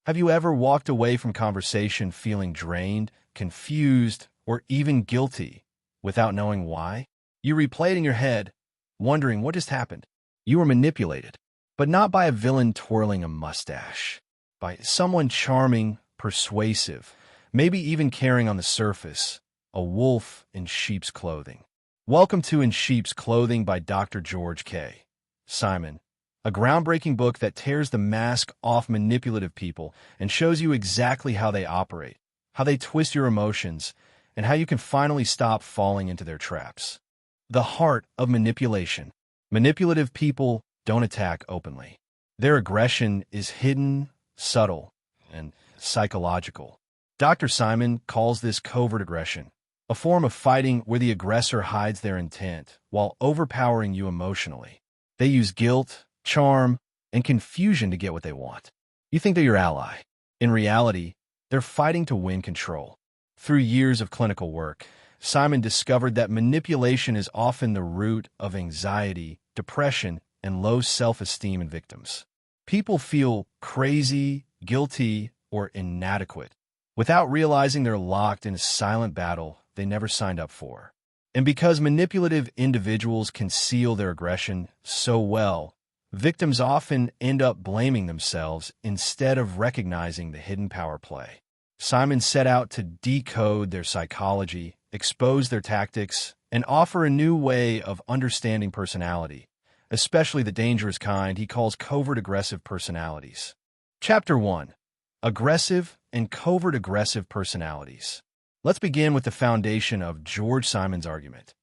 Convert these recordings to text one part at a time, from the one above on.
Have you ever walked away from conversation feeling drained, confused, or even guilty without knowing why? You replay it in your head, wondering what just happened. You were manipulated, but not by a villain twirling a mustache, by someone charming, persuasive, maybe even caring on the surface, a wolf in sheep's clothing. Welcome to In Sheep's Clothing by Dr. George K. Simon, a groundbreaking book that tears the mask off manipulative people and shows you exactly how they operate, how they twist your emotions, and how you can finally stop falling into their traps. The heart of manipulation. Manipulative people don't attack openly. Their aggression is hidden, subtle, and psychological. Dr. Simon calls this covert aggression, a form of fighting where the aggressor hides their intent while overpowering you emotionally. They use guilt, charm, and confusion to get what they want. You think they're your ally. In reality, they're fighting to win control. Through years of clinical work, Simon discovered that manipulation is often the root of anxiety, depression, and low self-esteem in victims. People feel crazy, guilty, or inadequate without realizing they're locked in a silent battle they never signed up for. And because manipulative individuals conceal their aggression so well, victims often end up blaming themselves instead of recognizing the hidden power play. Simon set out to decode their psychology, expose their tactics, and offer a new way of understanding personality, especially the dangerous kind he calls covert-aggressive personalities. Chapter 1. Aggressive and covert-aggressive personalities. Let's begin with the foundation of George Simon's argument,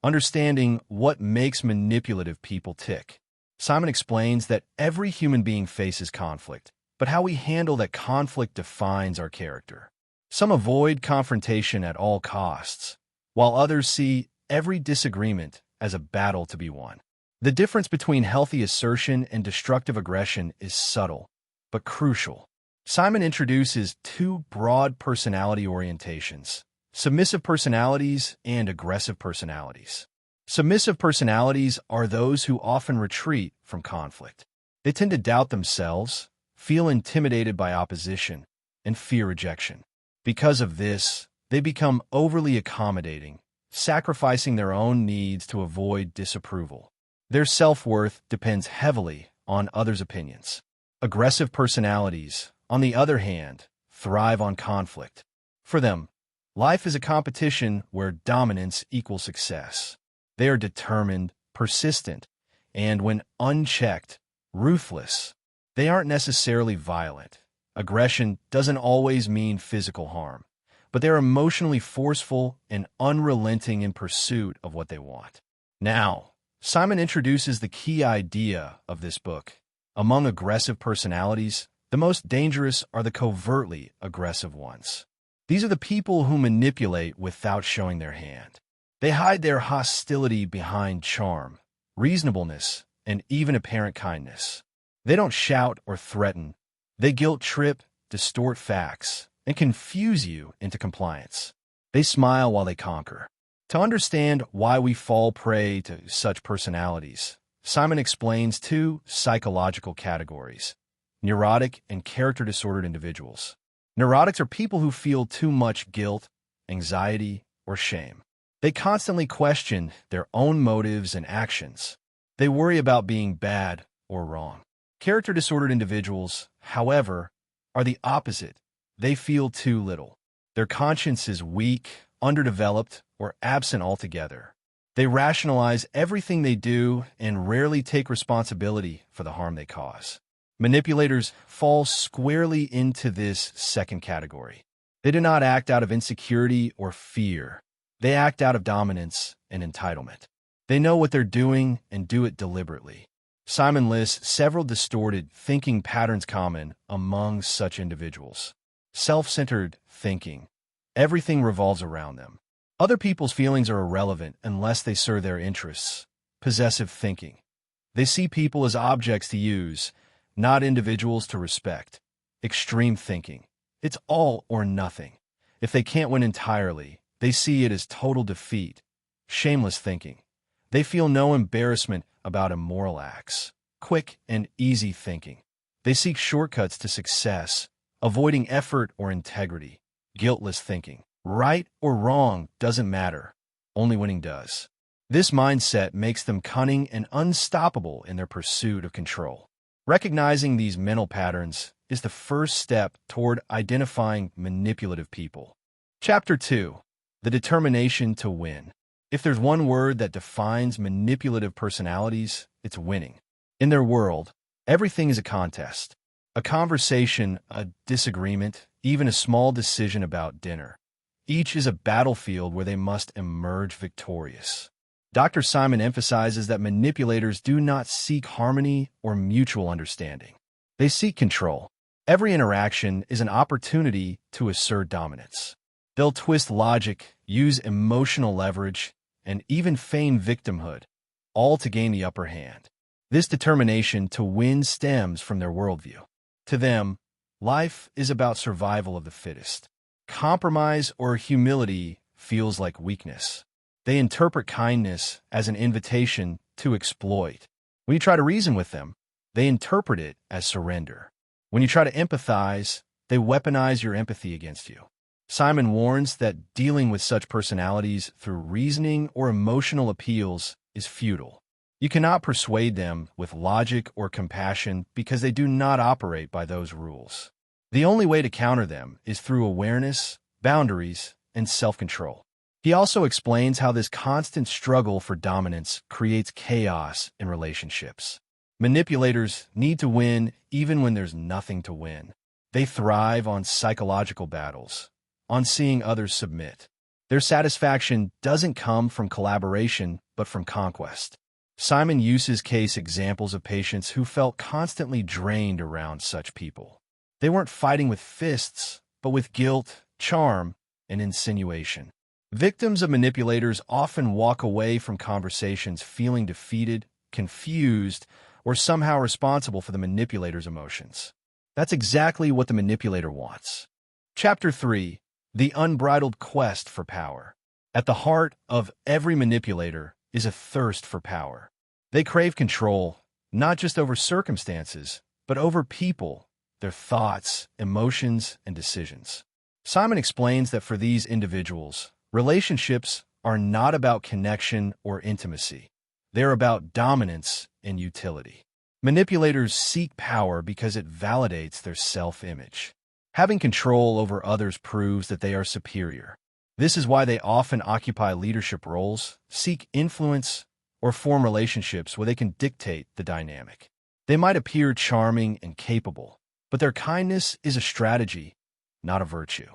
understanding what makes manipulative people tick. Simon explains that every human being faces conflict, but how we handle that conflict defines our character. Some avoid confrontation at all costs, while others see every disagreement as a battle to be won. The difference between healthy assertion and destructive aggression is subtle, but crucial. Simon introduces two broad personality orientations: submissive personalities and aggressive personalities. Submissive personalities are those who often retreat from conflict. They tend to doubt themselves, feel intimidated by opposition, and fear rejection. Because of this, they become overly accommodating, sacrificing their own needs to avoid disapproval. Their self-worth depends heavily on others' opinions. Aggressive personalities, on the other hand, thrive on conflict. For them, life is a competition where dominance equals success. They are determined, persistent, and when unchecked, ruthless. They aren't necessarily violent. Aggression doesn't always mean physical harm, but they're emotionally forceful and unrelenting in pursuit of what they want. Now, Simon introduces the key idea of this book. Among aggressive personalities, the most dangerous are the covertly aggressive ones. These are the people who manipulate without showing their hand. They hide their hostility behind charm, reasonableness, and even apparent kindness. They don't shout or threaten. They guilt-trip, distort facts, and confuse you into compliance. They smile while they conquer. To understand why we fall prey to such personalities, Simon explains two psychological categories: neurotic and character-disordered individuals. Neurotics are people who feel too much guilt, anxiety, or shame. They constantly question their own motives and actions. They worry about being bad or wrong. Character-disordered individuals, however, are the opposite. They feel too little. Their conscience is weak, underdeveloped, or absent altogether. They rationalize everything they do and rarely take responsibility for the harm they cause. Manipulators fall squarely into this second category. They do not act out of insecurity or fear. They act out of dominance and entitlement. They know what they're doing and do it deliberately. Simon lists several distorted thinking patterns common among such individuals. Self-centered thinking. Everything revolves around them. Other people's feelings are irrelevant unless they serve their interests. Possessive thinking. They see people as objects to use, not individuals to respect. Extreme thinking. It's all or nothing. If they can't win entirely, they see it as total defeat. Shameless thinking. They feel no embarrassment about immoral acts. Quick and easy thinking. They seek shortcuts to success, avoiding effort or integrity, guiltless thinking. Right or wrong doesn't matter, only winning does. This mindset makes them cunning and unstoppable in their pursuit of control. Recognizing these mental patterns is the first step toward identifying manipulative people. Chapter 2. The determination to win. If there's one word that defines manipulative personalities, it's winning. In their world, everything is a contest. A conversation, a disagreement, even a small decision about dinner. Each is a battlefield where they must emerge victorious. Dr. Simon emphasizes that manipulators do not seek harmony or mutual understanding. They seek control. Every interaction is an opportunity to assert dominance. They'll twist logic, use emotional leverage, and even feign victimhood, all to gain the upper hand. This determination to win stems from their worldview. To them, life is about survival of the fittest. Compromise or humility feels like weakness. They interpret kindness as an invitation to exploit. When you try to reason with them, they interpret it as surrender. When you try to empathize, they weaponize your empathy against you. Simon warns that dealing with such personalities through reasoning or emotional appeals is futile. You cannot persuade them with logic or compassion because they do not operate by those rules. The only way to counter them is through awareness, boundaries, and self-control. He also explains how this constant struggle for dominance creates chaos in relationships. Manipulators need to win even when there's nothing to win. They thrive on psychological battles, on seeing others submit. Their satisfaction doesn't come from collaboration, but from conquest. Simon uses case examples of patients who felt constantly drained around such people. They weren't fighting with fists, but with guilt, charm, and insinuation. Victims of manipulators often walk away from conversations feeling defeated, confused, or somehow responsible for the manipulator's emotions. That's exactly what the manipulator wants. Chapter 3. The Unbridled Quest for Power. At the heart of every manipulator is a thirst for power. They crave control, not just over circumstances, but over people, their thoughts, emotions, and decisions. Simon explains that for these individuals, relationships are not about connection or intimacy. They're about dominance and utility. Manipulators seek power because it validates their self-image. Having control over others proves that they are superior. This is why they often occupy leadership roles, seek influence, or form relationships where they can dictate the dynamic. They might appear charming and capable, but their kindness is a strategy, not a virtue.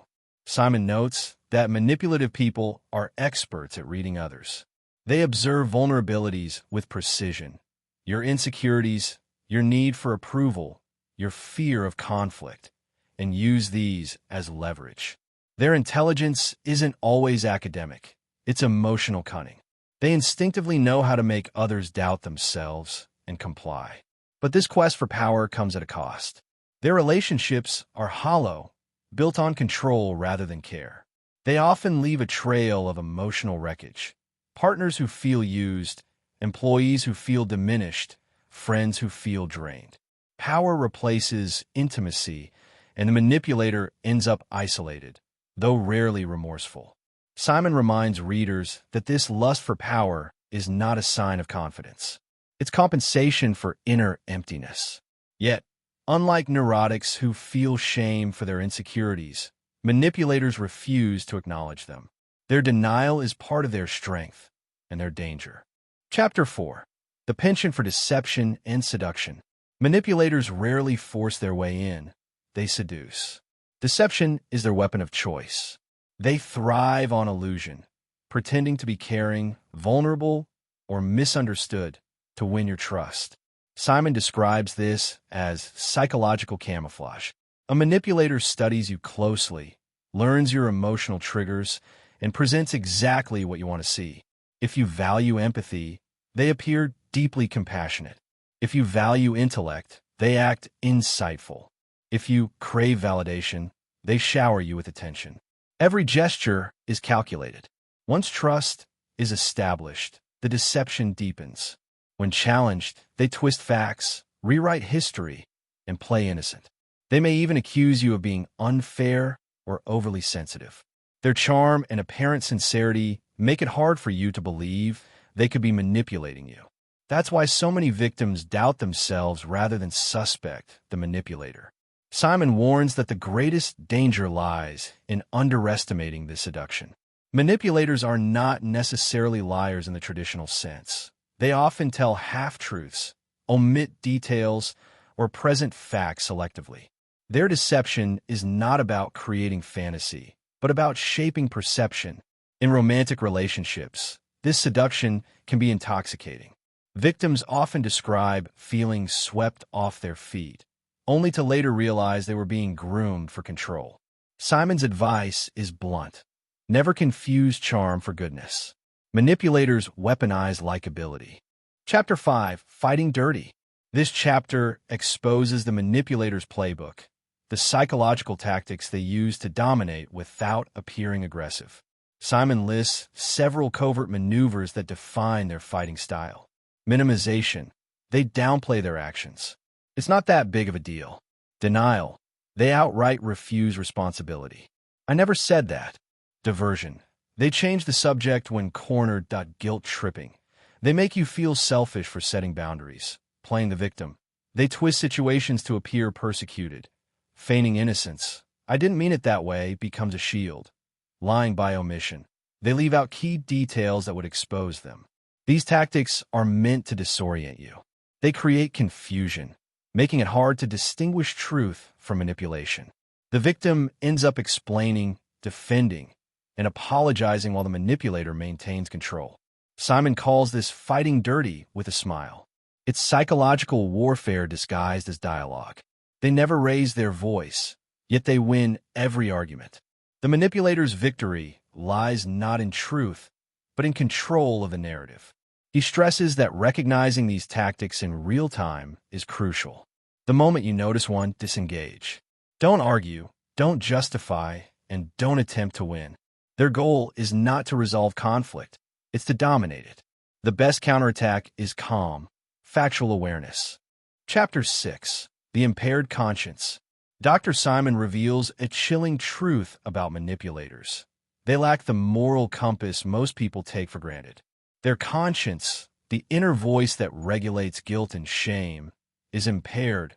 Simon notes that manipulative people are experts at reading others. They observe vulnerabilities with precision, your insecurities, your need for approval, your fear of conflict, and use these as leverage. Their intelligence isn't always academic. It's emotional cunning. They instinctively know how to make others doubt themselves and comply. But this quest for power comes at a cost. Their relationships are hollow, built on control rather than care. They often leave a trail of emotional wreckage. Partners who feel used, employees who feel diminished, friends who feel drained. Power replaces intimacy, and the manipulator ends up isolated, though rarely remorseful. Simon reminds readers that this lust for power is not a sign of confidence. It's compensation for inner emptiness. Yet, unlike neurotics who feel shame for their insecurities, manipulators refuse to acknowledge them. Their denial is part of their strength and their danger. Chapter 4. The Penchant for Deception and Seduction. Manipulators rarely force their way in. They seduce. Deception is their weapon of choice. They thrive on illusion, pretending to be caring, vulnerable, or misunderstood to win your trust. Simon describes this as psychological camouflage. A manipulator studies you closely, learns your emotional triggers, and presents exactly what you want to see. If you value empathy, they appear deeply compassionate. If you value intellect, they act insightful. If you crave validation, they shower you with attention. Every gesture is calculated. Once trust is established, the deception deepens. When challenged, they twist facts, rewrite history, and play innocent. They may even accuse you of being unfair or overly sensitive. Their charm and apparent sincerity make it hard for you to believe they could be manipulating you. That's why so many victims doubt themselves rather than suspect the manipulator. Simon warns that the greatest danger lies in underestimating this seduction. Manipulators are not necessarily liars in the traditional sense. They often tell half-truths, omit details, or present facts selectively. Their deception is not about creating fantasy, but about shaping perception. In romantic relationships, this seduction can be intoxicating. Victims often describe feeling swept off their feet, only to later realize they were being groomed for control. Simon's advice is blunt. Never confuse charm for goodness. Manipulators weaponize likability. Chapter 5, Fighting Dirty. This chapter exposes the manipulator's playbook, the psychological tactics they use to dominate without appearing aggressive. Simon lists several covert maneuvers that define their fighting style. Minimization. They downplay their actions. It's not that big of a deal. Denial. They outright refuse responsibility. I never said that. Diversion. They change the subject when cornered. Guilt tripping. They make you feel selfish for setting boundaries, playing the victim. They twist situations to appear persecuted. Feigning innocence. I didn't mean it that way becomes a shield. Lying by omission. They leave out key details that would expose them. These tactics are meant to disorient you. They create confusion, making it hard to distinguish truth from manipulation. The victim ends up explaining, defending, and apologizing while the manipulator maintains control. Simon calls this fighting dirty with a smile. It's psychological warfare disguised as dialogue. They never raise their voice, yet they win every argument. The manipulator's victory lies not in truth, but in control of the narrative. He stresses that recognizing these tactics in real time is crucial. The moment you notice one, disengage. Don't argue, don't justify, and don't attempt to win. Their goal is not to resolve conflict, it's to dominate it. The best counterattack is calm, factual awareness. Chapter 6, The Impaired Conscience. Dr. Simon reveals a chilling truth about manipulators. They lack the moral compass most people take for granted. Their conscience, the inner voice that regulates guilt and shame, is impaired,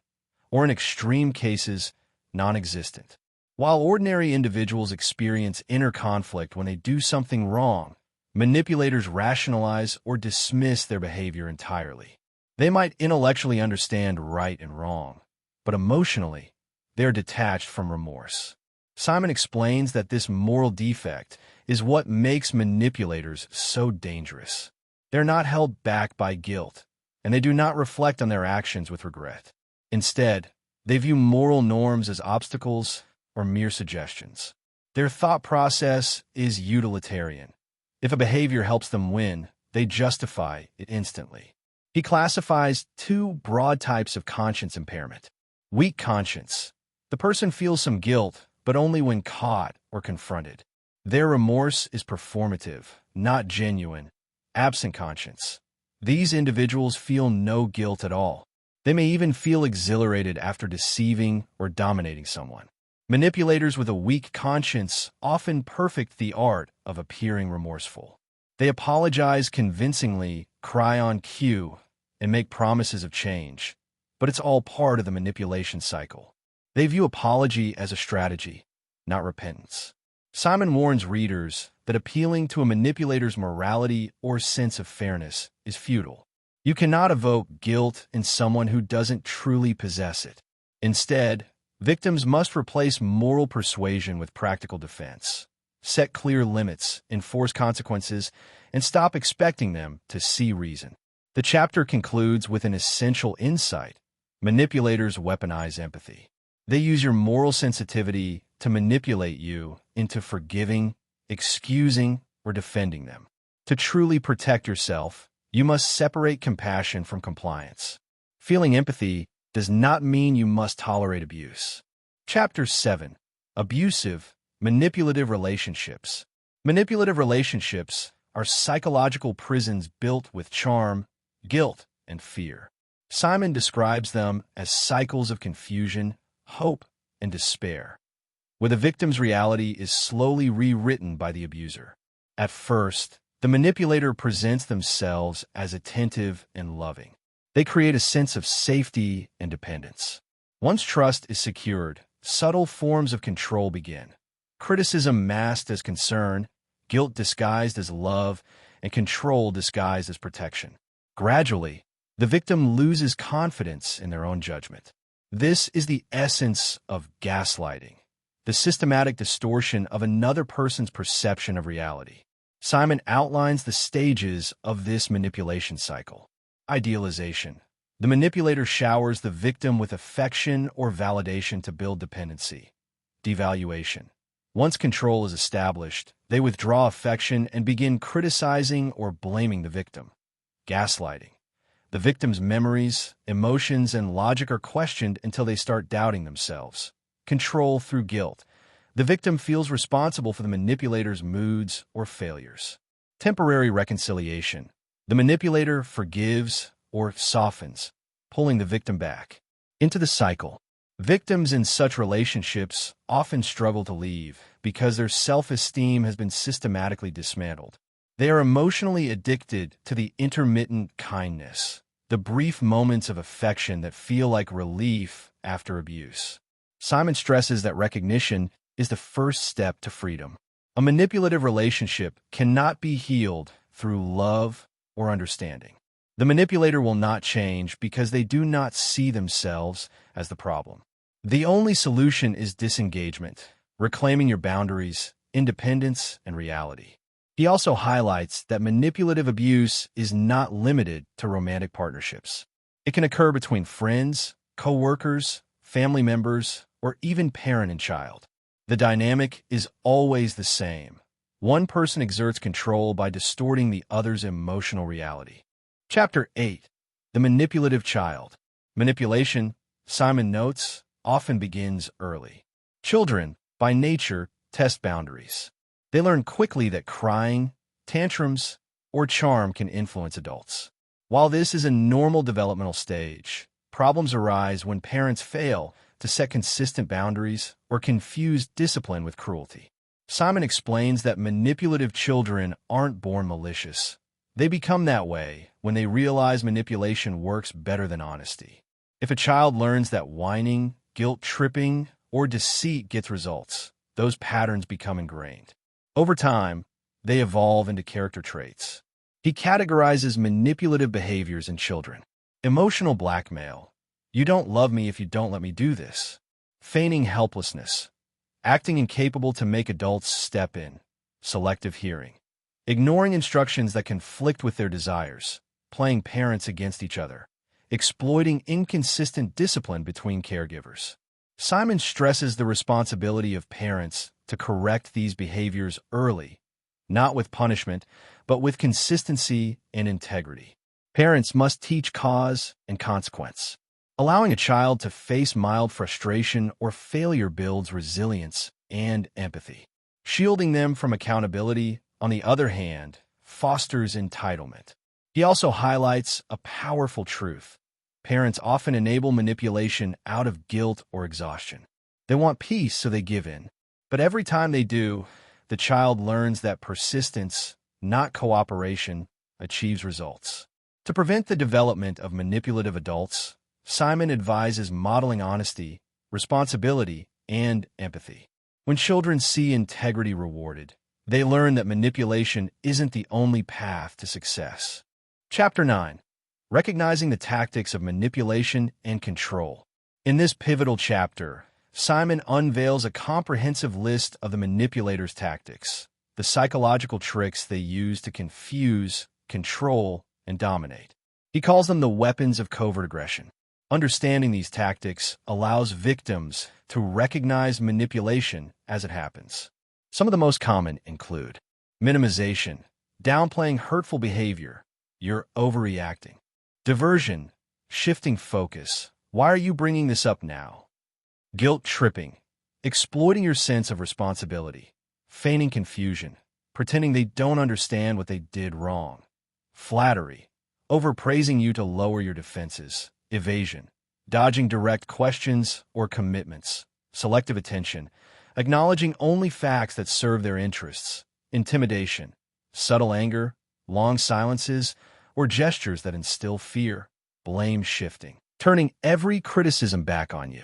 or in extreme cases, non-existent. While ordinary individuals experience inner conflict when they do something wrong, manipulators rationalize or dismiss their behavior entirely. They might intellectually understand right and wrong, but emotionally, they are detached from remorse. Simon explains that this moral defect is what makes manipulators so dangerous. They're not held back by guilt, and they do not reflect on their actions with regret. Instead, they view moral norms as obstacles or mere suggestions. Their thought process is utilitarian. If a behavior helps them win, they justify it instantly. He classifies two broad types of conscience impairment. Weak conscience. The person feels some guilt, but only when caught or confronted. Their remorse is performative, not genuine. Absent conscience. These individuals feel no guilt at all. They may even feel exhilarated after deceiving or dominating someone. Manipulators with a weak conscience often perfect the art of appearing remorseful. They apologize convincingly, cry on cue, and make promises of change, but it's all part of the manipulation cycle. They view apology as a strategy, not repentance. Simon warns readers that appealing to a manipulator's morality or sense of fairness is futile. You cannot evoke guilt in someone who doesn't truly possess it. Instead, victims must replace moral persuasion with practical defense, set clear limits, enforce consequences, and stop expecting them to see reason. The chapter concludes with an essential insight. Manipulators weaponize empathy. They use your moral sensitivity to manipulate you into forgiving, excusing, or defending them. To truly protect yourself, you must separate compassion from compliance. Feeling empathy does not mean you must tolerate abuse. Chapter 7. Abusive, Manipulative Relationships. Manipulative relationships are psychological prisons built with charm, guilt, and fear. Simon describes them as cycles of confusion, hope, and despair, where the victim's reality is slowly rewritten by the abuser. At first, the manipulator presents themselves as attentive and loving. They create a sense of safety and dependence. Once trust is secured, subtle forms of control begin. Criticism masked as concern, guilt disguised as love, and control disguised as protection. Gradually, the victim loses confidence in their own judgment. This is the essence of gaslighting, the systematic distortion of another person's perception of reality. Simon outlines the stages of this manipulation cycle. Idealization. The manipulator showers the victim with affection or validation to build dependency. Devaluation. Once control is established, they withdraw affection and begin criticizing or blaming the victim. Gaslighting. The victim's memories, emotions, and logic are questioned until they start doubting themselves. Control through guilt. The victim feels responsible for the manipulator's moods or failures. Temporary reconciliation. The manipulator forgives or softens, pulling the victim back into the cycle. Victims in such relationships often struggle to leave because their self-esteem has been systematically dismantled. They are emotionally addicted to the intermittent kindness, the brief moments of affection that feel like relief after abuse. Simon stresses that recognition is the first step to freedom. A manipulative relationship cannot be healed through love or understanding. The manipulator will not change because they do not see themselves as the problem. The only solution is disengagement, reclaiming your boundaries, independence, and reality. He also highlights that manipulative abuse is not limited to romantic partnerships. It can occur between friends, co-workers, family members, or even parent and child. The dynamic is always the same. One person exerts control by distorting the other's emotional reality. Chapter 8. The Manipulative Child. Manipulation, Simon notes, often begins early. Children, by nature, test boundaries. They learn quickly that crying, tantrums, or charm can influence adults. While this is a normal developmental stage, problems arise when parents fail to set consistent boundaries or confuse discipline with cruelty. Simon explains that manipulative children aren't born malicious. They become that way when they realize manipulation works better than honesty. If a child learns that whining, guilt-tripping, or deceit gets results, those patterns become ingrained. Over time, they evolve into character traits. He categorizes manipulative behaviors in children. Emotional blackmail. You don't love me if you don't let me do this. Feigning helplessness. Acting incapable to make adults step in. Selective hearing. Ignoring instructions that conflict with their desires. Playing parents against each other. Exploiting inconsistent discipline between caregivers. Simon stresses the responsibility of parents to correct these behaviors early, not with punishment, but with consistency and integrity. Parents must teach cause and consequence. Allowing a child to face mild frustration or failure builds resilience and empathy. Shielding them from accountability, on the other hand, fosters entitlement. He also highlights a powerful truth. Parents often enable manipulation out of guilt or exhaustion. They want peace, so they give in. But every time they do, the child learns that persistence, not cooperation, achieves results. To prevent the development of manipulative adults, Simon advises modeling honesty, responsibility, and empathy. When children see integrity rewarded, they learn that manipulation isn't the only path to success. Chapter 9. Recognizing the tactics of manipulation and control. In this pivotal chapter, Simon unveils a comprehensive list of the manipulator's tactics, the psychological tricks they use to confuse, control, and dominate. He calls them the weapons of covert aggression. Understanding these tactics allows victims to recognize manipulation as it happens. Some of the most common include minimization, downplaying hurtful behavior, you're overreacting. Diversion, shifting focus, why are you bringing this up now? Guilt tripping, exploiting your sense of responsibility, feigning confusion, pretending they don't understand what they did wrong. Flattery, overpraising you to lower your defenses. Evasion, dodging direct questions or commitments, selective attention, acknowledging only facts that serve their interests, intimidation, subtle anger, long silences, or gestures that instill fear, blame shifting, turning every criticism back on you.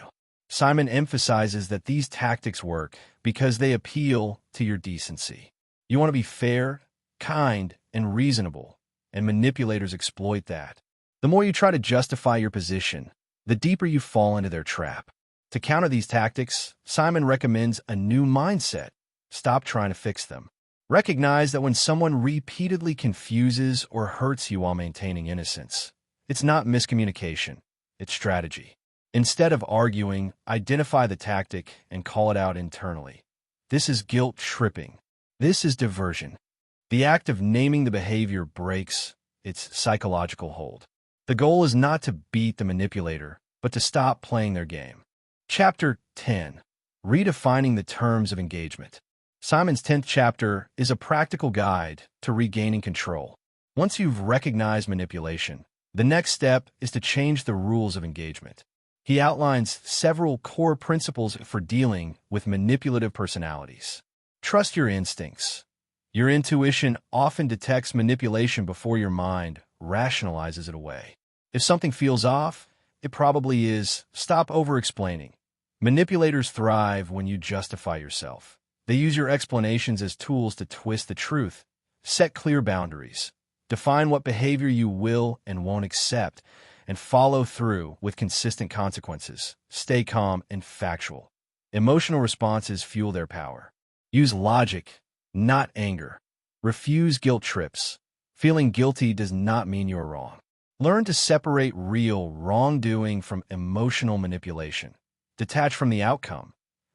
Simon emphasizes that these tactics work because they appeal to your decency. You want to be fair, kind, and reasonable, and manipulators exploit that. The more you try to justify your position, the deeper you fall into their trap. To counter these tactics, Simon recommends a new mindset. Stop trying to fix them. Recognize that when someone repeatedly confuses or hurts you while maintaining innocence, it's not miscommunication, it's strategy. Instead of arguing, identify the tactic and call it out internally. This is guilt tripping. This is diversion. The act of naming the behavior breaks its psychological hold. The goal is not to beat the manipulator, but to stop playing their game. Chapter 10. Redefining the terms of engagement. Simon's 10th chapter is a practical guide to regaining control. Once you've recognized manipulation, the next step is to change the rules of engagement. He outlines several core principles for dealing with manipulative personalities. Trust your instincts. Your intuition often detects manipulation before your mind rationalizes it away. If something feels off, it probably is. Stop over-explaining. Manipulators thrive when you justify yourself. They use your explanations as tools to twist the truth. Set clear boundaries. Define what behavior you will and won't accept, and follow through with consistent consequences. Stay calm and factual. Emotional responses fuel their power. Use logic, not anger. Refuse guilt trips. Feeling guilty does not mean you are wrong. Learn to separate real wrongdoing from emotional manipulation. Detach from the outcome.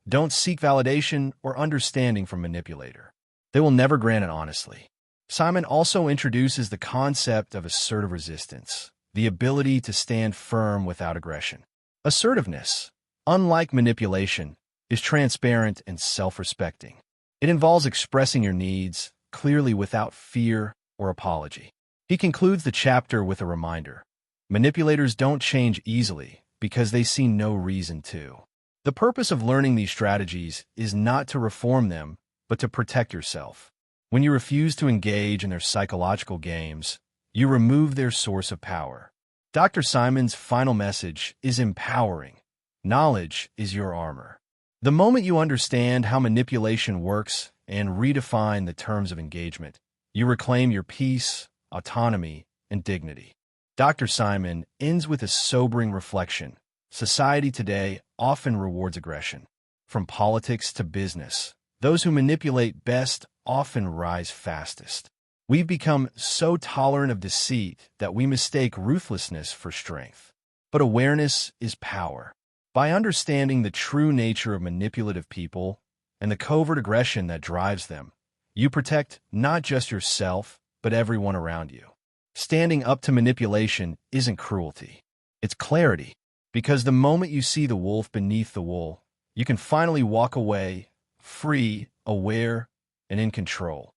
Don't seek validation or understanding from manipulator. They will never grant it honestly. Simon also introduces the concept of assertive resistance, the ability to stand firm without aggression. Assertiveness, unlike manipulation, is transparent and self-respecting. It involves expressing your needs clearly without fear or apology. He concludes the chapter with a reminder. Manipulators don't change easily because they see no reason to. The purpose of learning these strategies is not to reform them, but to protect yourself. When you refuse to engage in their psychological games, you remove their source of power. Dr. Simon's final message is empowering. Knowledge is your armor. The moment you understand how manipulation works and redefine the terms of engagement, you reclaim your peace, autonomy, and dignity. Dr. Simon ends with a sobering reflection. Society today often rewards aggression. From politics to business, those who manipulate best often rise fastest. We've become so tolerant of deceit that we mistake ruthlessness for strength. But awareness is power. By understanding the true nature of manipulative people and the covert aggression that drives them, you protect not just yourself, but everyone around you. Standing up to manipulation isn't cruelty. It's clarity. Because the moment you see the wolf beneath the wool, you can finally walk away, free, aware, and in control.